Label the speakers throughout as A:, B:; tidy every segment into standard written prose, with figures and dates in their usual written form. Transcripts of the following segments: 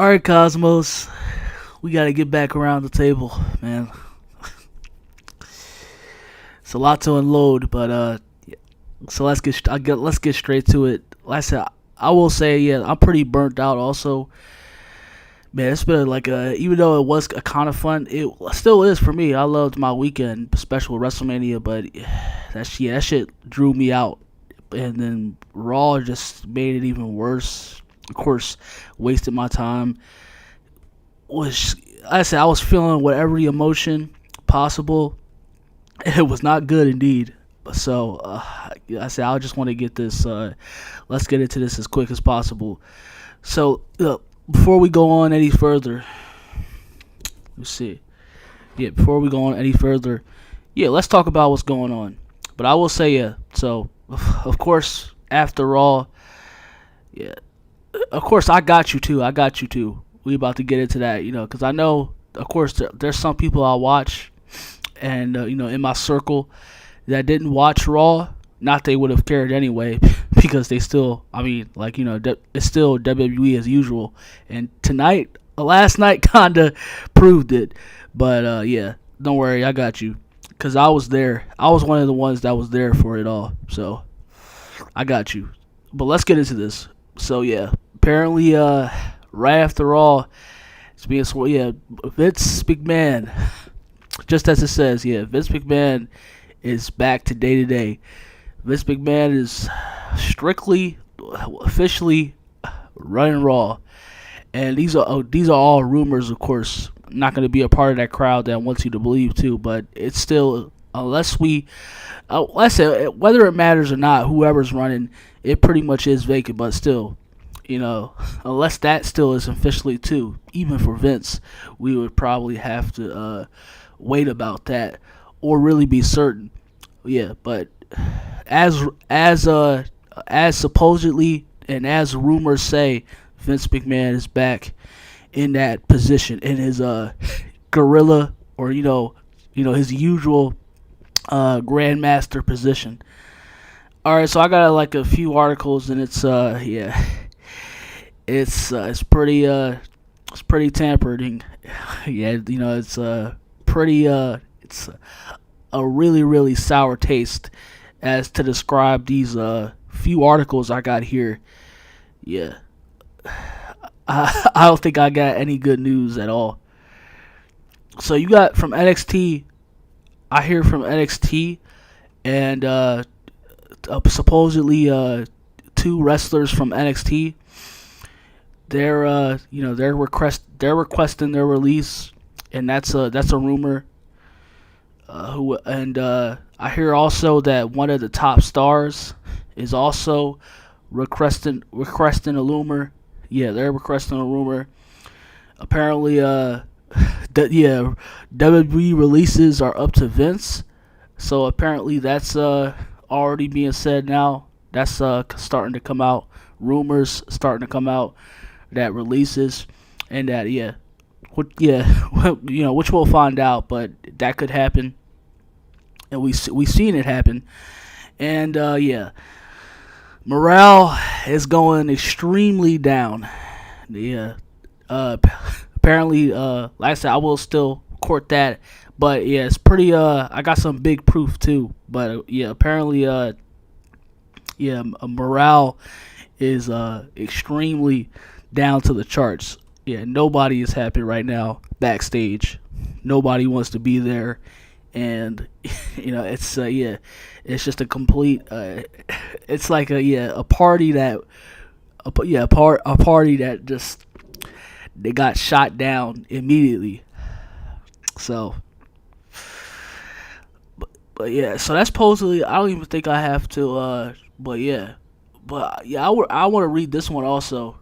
A: All right, Cosmos, we got to get back around the table, man. It's a lot to unload, but so let's get straight to it. Like I said, I will say, yeah, I'm pretty burnt out. Also, man, it's been like even though it was a kind of fun, it still is for me. I loved my weekend special with WrestleMania, but that shit drew me out, and then Raw just made it even worse. Of course, wasted my time. Was I said I was feeling whatever emotion possible. It was not good indeed. So I said I just want to get this. Let's get into this as quick as possible. So before we go on any further, let's see. Yeah, before we go on any further, yeah, let's talk about what's going on. But I will say, yeah. So of course, after all, yeah, of course I got you too. I got you too. We about to get into that, because I know, of course, there's some people I watch, and in my circle that didn't watch Raw. Not they would have cared anyway, because they still, it's still WWE as usual. And tonight, last night, kinda proved it. But yeah, don't worry, I got you, because I was there. I was one of the ones that was there for it all. So I got you. But let's get into this. So yeah, apparently, right after all, it's being sworn. Yeah, Vince McMahon, just as it says, yeah, Vince McMahon is back to day to day. Vince McMahon is strictly, officially running Raw, and these are all rumors, of course. I'm not going to be a part of that crowd that wants you to believe too, but it's still, unless whether it matters or not, whoever's running, it pretty much is vacant. But still, unless that still is officially too, even for Vince, we would probably have to wait about that or really be certain. Yeah, but as supposedly and as rumors say, Vince McMahon is back in that position in his gorilla, or his usual grandmaster position. All right, so I got like a few articles, and it's it's pretty tampering. Yeah, it's a really, really sour taste as to describe these few articles I got here. Yeah, I don't think I got any good news at all. So you got from NXT. I hear from NXT, and supposedly two wrestlers from NXT. They're requesting their release, and that's a rumor. I hear also that one of the top stars is also requesting a rumor. Yeah, they're requesting a rumor. Apparently, WWE releases are up to Vince. So apparently that's already being said now. That's starting to come out. Rumors starting to come out that releases, and that which we'll find out, but that could happen, and we seen it happen, and morale is going extremely down. Yeah, apparently, like I said, I will still court that, but yeah, it's pretty. I got some big proof too, but apparently, morale is extremely down to the charts. Yeah, nobody is happy right now backstage. Nobody wants to be there, and it's it's just a complete. It's like a party that a party that just they got shot down immediately. So, but yeah, so that's supposedly. I don't even think I have to. I want to read this one also.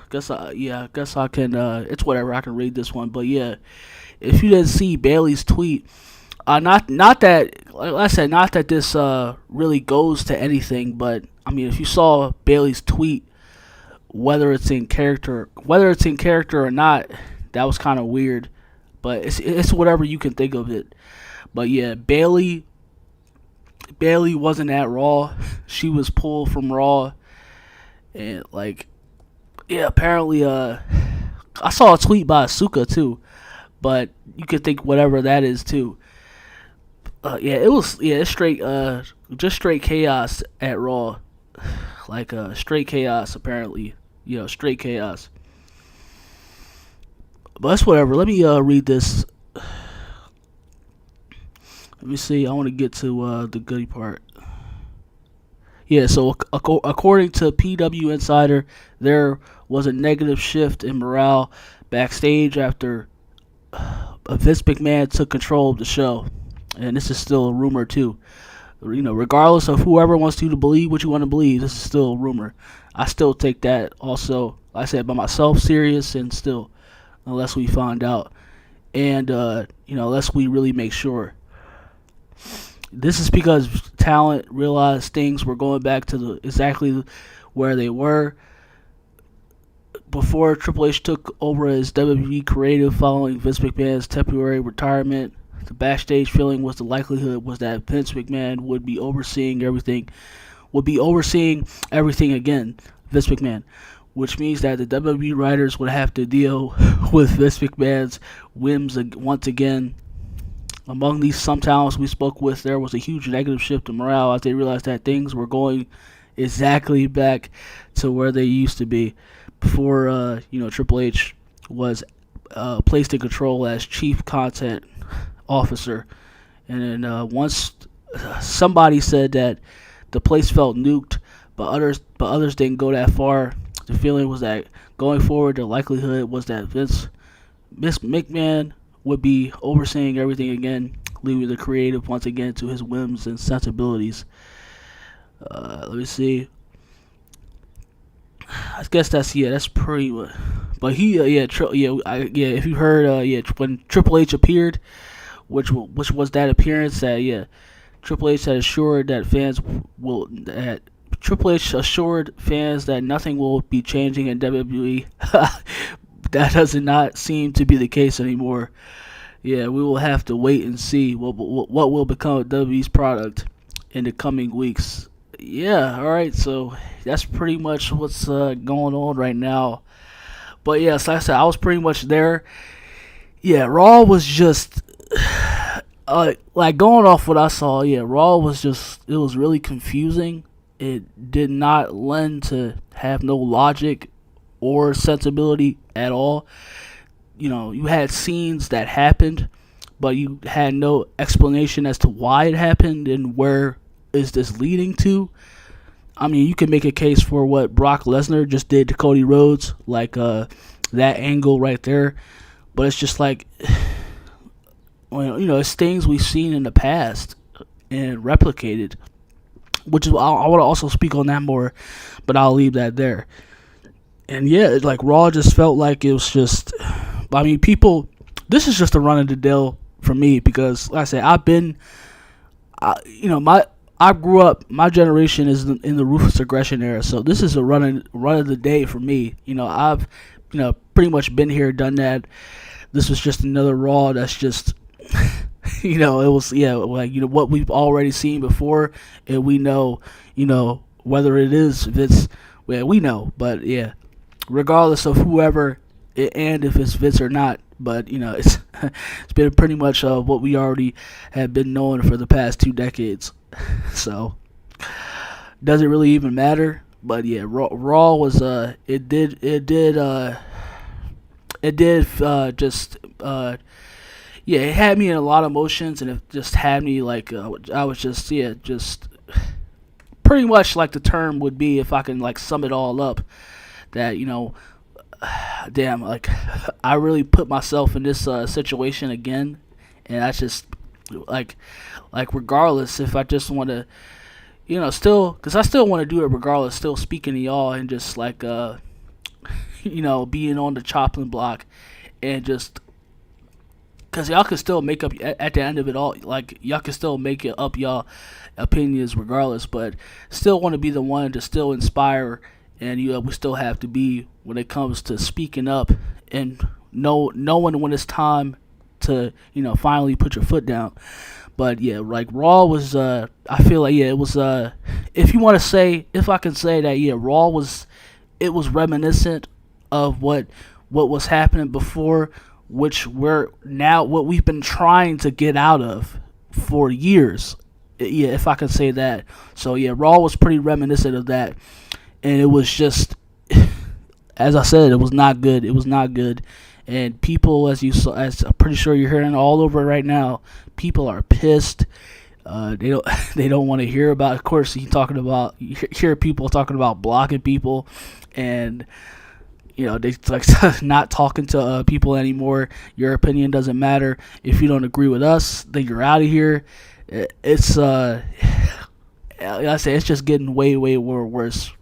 A: Guess I can. It's whatever. I can read this one, but yeah, if you didn't see Bailey's tweet, not that, like I said, not that this really goes to anything, but I mean, if you saw Bailey's tweet, whether it's in character or not, that was kind of weird, but it's whatever you can think of it. But yeah, Bailey wasn't at Raw. She was pulled from Raw, and apparently I saw a tweet by Asuka too, but you could think whatever that is too. Yeah, it was it's straight just straight chaos at Raw, like straight chaos apparently. Straight chaos. But that's whatever. Let me read this. Let me see. I want to get to the goody part. Yeah, so according to PW Insider, there was a negative shift in morale backstage after Vince McMahon took control of the show. And this is still a rumor, too. Regardless of whoever wants you to believe what you want to believe, this is still a rumor. I still take that also, like I said, by myself, serious, and still, unless we find out. And, unless we really make sure. This is because talent realized things were going back to exactly where they were before Triple H took over as WWE creative following Vince McMahon's temporary retirement. The backstage feeling was the likelihood was that Vince McMahon would be overseeing everything again, Vince McMahon, which means that the WWE writers would have to deal with Vince McMahon's whims once again. Among these some talents we spoke with, there was a huge negative shift in morale as they realized that things were going exactly back to where they used to be before Triple H was placed in control as chief content officer. And then once somebody said that the place felt nuked, but others didn't go that far. The feeling was that going forward, the likelihood was that Vince McMahon would be overseeing everything again, leaving the creative once again to his whims and sensibilities. Let me see. I guess that's pretty much. But he, if you heard, when Triple H appeared, which was that appearance that, Triple H had assured that Triple H assured fans that nothing will be changing in WWE. That does not seem to be the case anymore. Yeah, we will have to wait and see what will become of WWE's product in the coming weeks. Yeah, all right. So that's pretty much what's going on right now. But yeah, so like I said, I was pretty much there. Yeah, Raw was just like going off what I saw. Yeah, Raw was it was really confusing. It did not lend to have no logic or sensibility at all. You had scenes that happened, but you had no explanation as to why it happened and where is this leading to. I mean, you can make a case for what Brock Lesnar just did to Cody Rhodes, like that angle right there. But it's just like, it's things we've seen in the past and replicated, which is I want to also speak on that more, but I'll leave that there. And yeah, like Raw just felt like it was just. I mean, this is just a run of the deal for me because, like I said, I grew up. My generation is in the ruthless aggression era, so this is a run of the day for me. I've pretty much been here, done that. This was just another Raw that's just, it was what we've already seen before, and we know, whether it is Vince, we know, but yeah, regardless of whoever. And if it's Vince or not, but it's been pretty much what we already have been knowing for the past 2 decades. So doesn't really even matter. But yeah, Raw was it had me in a lot of emotions, and it just had me like I was just pretty much like the term would be if I can like sum it all up that damn, like I really put myself in this situation again, and I just like regardless if I just want to, still, because I still want to do it regardless, still speaking to y'all and just like being on the chopping block and just because y'all can still make up at the end of it all, like y'all can still make it up y'all opinions regardless, but still want to be the one to still inspire. And we still have to be when it comes to speaking up and knowing when it's time to finally put your foot down. But yeah, like Raw was I feel like it was if I can say that Raw was reminiscent of what what was happening before, which we're now what we've been trying to get out of for years. Yeah, if I could say that. So yeah, Raw was pretty reminiscent of that, and it was just, as I said, it was not good. It was not good, and people, as you saw, as I'm pretty sure you're hearing all over right now, people are pissed. They don't they don't want to hear about. Of course, you hear people talking about blocking people, and they like not talking to people anymore. Your opinion doesn't matter. If you don't agree with us, then you're out of here. It's like I say, it's just getting way worse.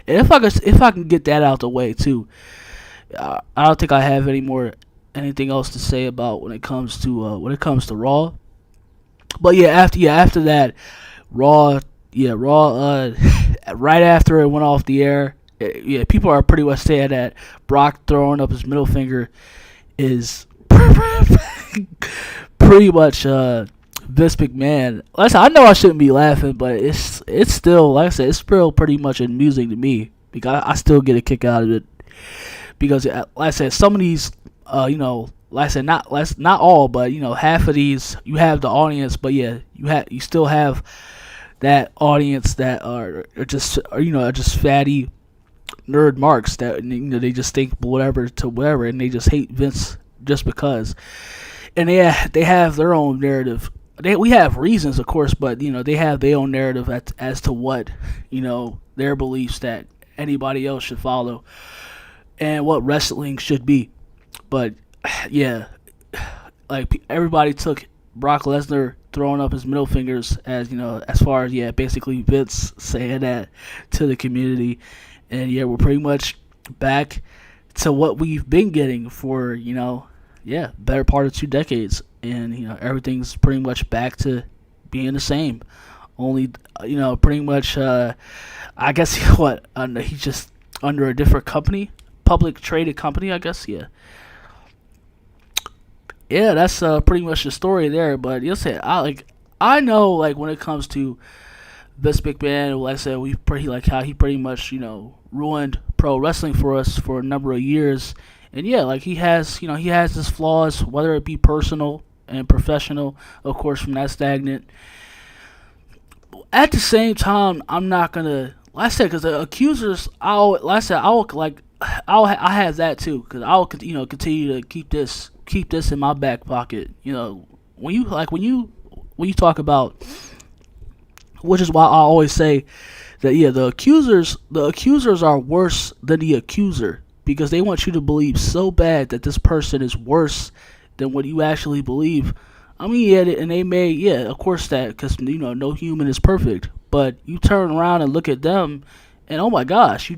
A: And if I can get that out the way too, I don't think I have anything else to say about when it comes to Raw. But after that, Raw, right after it went off the air, people are pretty much saying that Brock throwing up his middle finger is pretty much Vince McMahon. Like I said, I know I shouldn't be laughing, but it's still, like I said, it's still pretty much amusing to me because I still get a kick out of it. Because like I said, some of these, like I said, not all, but half of these you have the audience, but yeah, you still have that audience that are just fatty nerd marks that they just think whatever to whatever, and they just hate Vince just because. And they have their own narrative. We have reasons, of course, but they have their own narrative as to what their beliefs that anybody else should follow and what wrestling should be. But yeah, like everybody took Brock Lesnar throwing up his middle fingers as far as basically Vince saying that to the community. And yeah, we're pretty much back to what we've been getting for better part of 2 decades, and everything's pretty much back to being the same. Only pretty much I guess he's just under a different company, public traded company, I guess. Yeah, that's pretty much the story there. But you'll say I know, like, when it comes to Vince McMahon, like I said, how he pretty much ruined pro wrestling for us for a number of years. And yeah, like he has his flaws, whether it be personal and professional, of course, from that stagnant. At the same time, I'm not gonna, like I said, because the accusers, I have that too, because I'll continue to keep this in my back pocket. When you talk about, which is why I always say that the accusers are worse than the accuser, because they want you to believe so bad that this person is worse than what you actually believe. I mean, and they may, of course, that, because no human is perfect. But you turn around and look at them, and oh my gosh, you're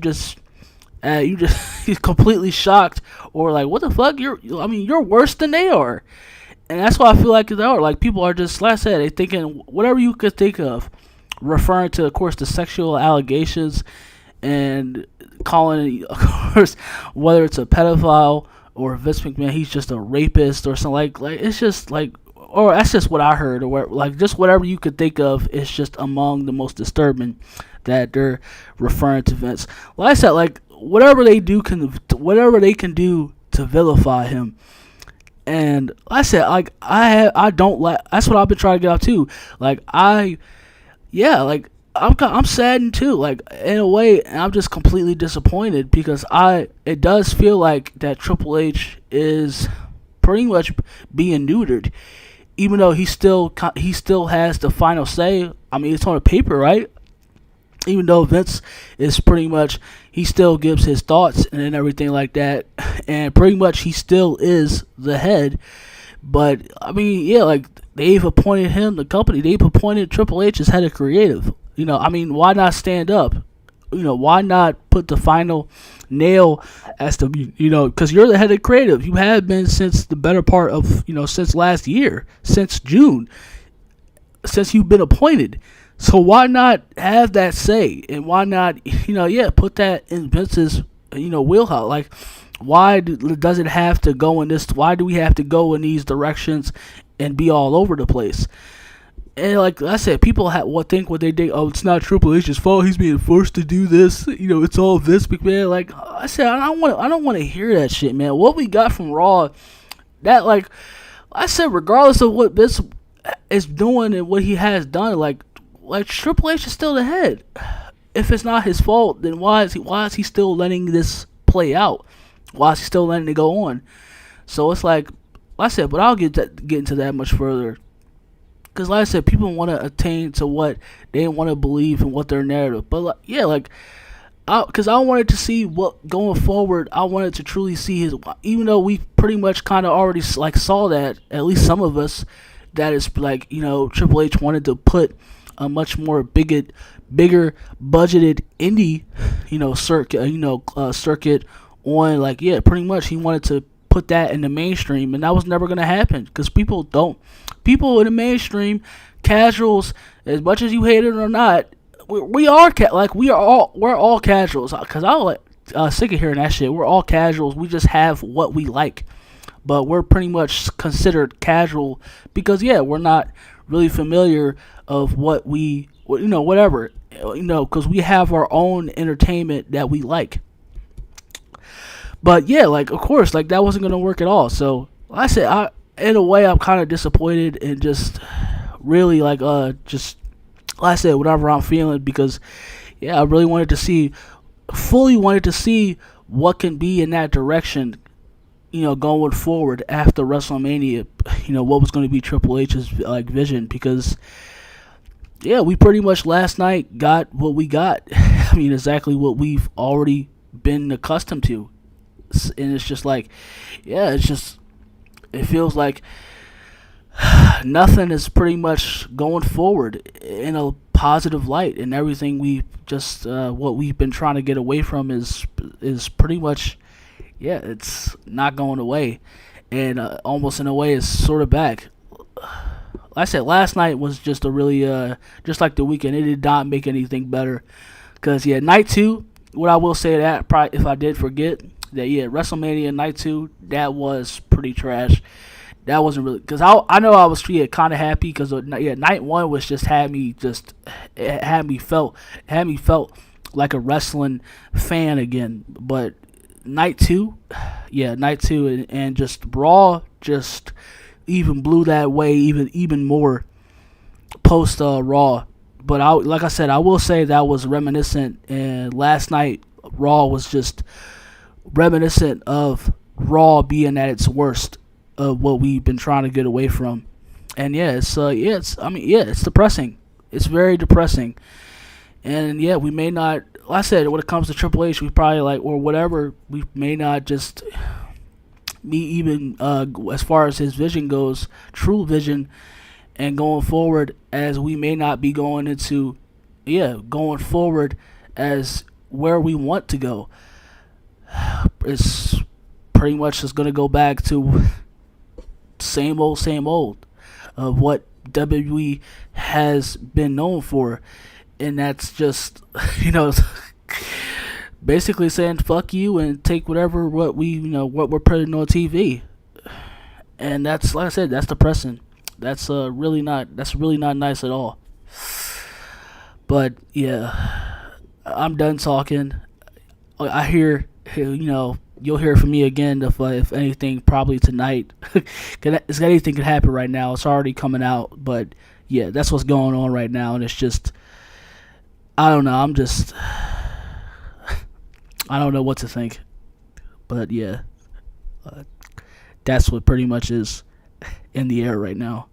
A: completely shocked, or like, what the fuck? You're worse than they are, and that's why I feel like they are. Like, people are just, like I said, they thinking whatever you could think of, referring to, of course, the sexual allegations, and calling, of course, whether it's a pedophile or Vince McMahon, he's just a rapist or something, like it's just like, or that's just what I heard, or like just whatever you could think of is just among the most disturbing that they're referring to Vince. Like I said, like whatever they can do to vilify him. And like I said, like I don't like, that's what I've been trying to get out too. Like I'm saddened too, like in a way, and I'm just completely disappointed because it does feel like that Triple H is pretty much being neutered, even though he still has the final say. I mean, it's on the paper, right? Even though Vince is pretty much, he still gives his thoughts and everything like that, and pretty much he still is the head. But I mean, like they've appointed him, the company, they've appointed Triple H as head of creative. Why not stand up? Why not put the final nail as to, because you're the head of creative. You have been since the better part of, since last year, since June, since you've been appointed. So why not have that say? And why not, put that in Vince's, wheelhouse? Like, why does it have to go in this? Why do we have to go in these directions and be all over the place? And like I said, people think what they think. Oh, it's not Triple H's fault. He's being forced to do this. It's all Vince McMahon. Like I said, I don't want to hear that shit, man. What we got from Raw, that like I said, regardless of what Vince is doing and what he has done, like Triple H is still the head. If it's not his fault, then why is he still letting this play out? Why is he still letting it go on? So it's like I said, but I'll get into that much further. Because like I said, people want to attain to what they want to believe and what their narrative. But because I wanted to see what going forward. I wanted to truly see his. Even though we pretty much kind of already like saw that, at least some of us, that is like Triple H wanted to put a much more bigger budgeted indie, circuit on. Like pretty much he wanted to put that in the mainstream, and that was never gonna happen because people in the mainstream, casuals, as much as you hate it or not, we're all casuals. Cause I was sick of hearing that shit. We're all casuals. We just have what we like, but we're pretty much considered casual because we're not really familiar of what whatever, because we have our own entertainment that we like. But like of course, like that wasn't gonna work at all. So like I said, in a way, I'm kind of disappointed and just really just like I said, whatever I'm feeling because I really fully wanted to see what can be in that direction, going forward after WrestleMania. What was going to be Triple H's vision because we pretty much last night got what we got. I mean, exactly what we've already been accustomed to, and it's just like, it feels like nothing is pretty much going forward in a positive light, and everything we just what we've been trying to get away from is pretty much it's not going away, and almost in a way is sort of back. Like I said, last night was just a really just like the weekend, it did not make anything better because night 2, what I will say that probably if I did forget that WrestleMania night 2, that was pretty trash. That wasn't really because I know I was kind of happy because night 1 was just had me felt like a wrestling fan again. But night 2, and just Raw just even blew that way even more post Raw. But like I said, I will say that was reminiscent, and last night Raw was just reminiscent of Raw being at its worst of what we've been trying to get away from. And it's depressing. It's very depressing. And we may not, like I said, when it comes to Triple H, we probably or whatever, we may not just be even as far as his vision goes, true vision, and going forward, as we may not be going into going forward as where we want to go. It's pretty much just going to go back to same old of what WWE has been known for, and that's just basically saying fuck you and take what we're putting on TV, and that's like I said, that's depressing. That's really not nice at all. But I'm done talking. I hear you'll hear from me again if anything, probably tonight. Anything could happen right now. It's already coming out, but that's what's going on right now, and it's just I don't know. I don't know what to think, but that's what pretty much is in the air right now.